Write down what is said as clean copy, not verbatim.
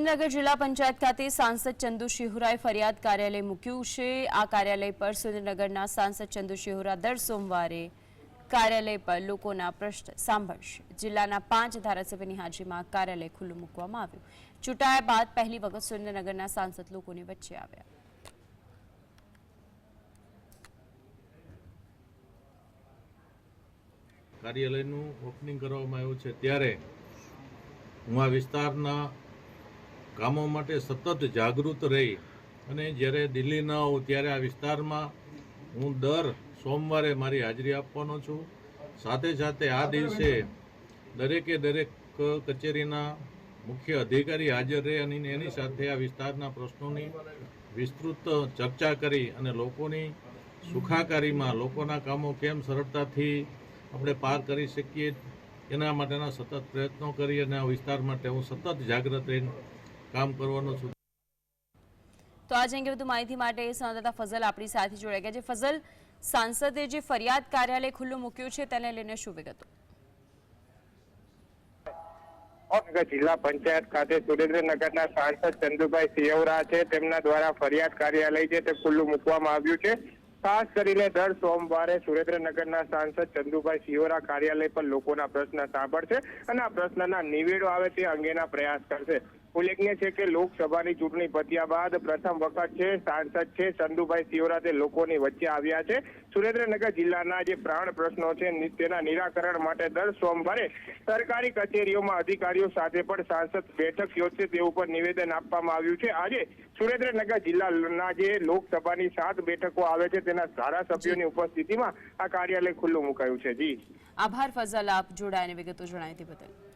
સુરેન્દ્રનગર જિલ્લા પંચાયત ખાતે સાંસદ ચંદુ શિહોરાએ ફરિયાદ કાર્યાલય મૂક્યું છે। આ કાર્યાલય પર સુરેન્દ્રનગરના સાંસદ ચંદુ શિહોરા દર સોમવારે કાર્યાલય પર લોકોના પ્રશ્ન સાંભળશે। જિલ્લાના 5 ધારાસભ્યની હાજરીમાં કાર્યાલય ખુલ્લું મૂકવામાં આવ્યું। ચૂંટાયા બાદ પહેલી વખત સુરેન્દ્રનગરના સાંસદ લોકોની વચ્ચે આવ્યા। કાર્યાલયનું ઓપનિંગ કરવામાં આવ્યું છે ત્યારે હું આ વિસ્તારના કામો માટે સતત જાગૃત રહી અને જ્યારે દિલ્હી ન હોઉં ત્યારે આ વિસ્તારમાં હું દર સોમવારે મારી હાજરી આપવાનો છું। સાથે સાથે આ દિવસે દરેકે દરેક કચેરીના મુખ્ય અધિકારી હાજર રહે અને એની સાથે આ વિસ્તારના પ્રશ્નોની વિસ્તૃત ચર્ચા કરી અને લોકોની સુખાકારીમાં લોકોના કામો કેમ સરળતાથી આપણે પાર કરી શકીએ એના માટેના સતત પ્રયત્નો કરી અને આ વિસ્તાર માટે હું સતત જાગૃત રહીને કામ કરવાનો છું। તો આજે અંગે વધુ માહિતી માટે સંવાદદાતા ફઝલ આપણી સાથે જોડાઈ ગયા છે। ફઝલ, સાંસદે જે ફરિયાદ કાર્યાલય ખુલ્લું મૂક્યું છે તેને લઈને શું વિગતો? જિલ્લા પંચાયત ખાતે સુરેન્દ્રનગરના સાંસદ ચંદુભાઈ શિહોરા છે તેમના દ્વારા ફરિયાદ કાર્યાલય છે તે ખુલ્લું મૂકવામાં આવ્યું છે। ખાસ કરીને દર સોમવારે સુરેન્દ્રનગરના સાંસદ ચંદુભાઈ શિહોરા કાર્યાલય પર લોકોના પ્રશ્ન સાંભળશે અને આ પ્રશ્નના નિવેડો આવે તે અંગેના પ્રયાસ કરશે। ઉલ્લેખનીય છે કે લોકસભાની ચૂંટણી પત્યા બાદ પ્રથમ વખત છે સાંસદ છે ચંદુભાઈ શિહોરા તે લોકોની વચ્ચે આવ્યા છે। સુરેન્દ્રનગર જિલ્લાના જે પ્રાણ પ્રશ્નો છે તેના નિરાકરણ માટે દર સોમવારે સરકારી કચેરીઓમાં અધિકારીઓ સાથે પણ સાંસદ બેઠક યોજશે તેવું પણ નિવેદન આપવામાં આવ્યું છે। આજે સુરેન્દ્રનગર જિલ્લાના જે લોકસભાની 7 બેઠકો આવે છે તેના ધારાસભ્યોની ઉપસ્થિતિમાં આ કાર્યાલય ખુલ્લું મુકાયું છે। જી આભાર ફઝલ, આપ જોડાઈને વિગતો જણાવી તે બદલ।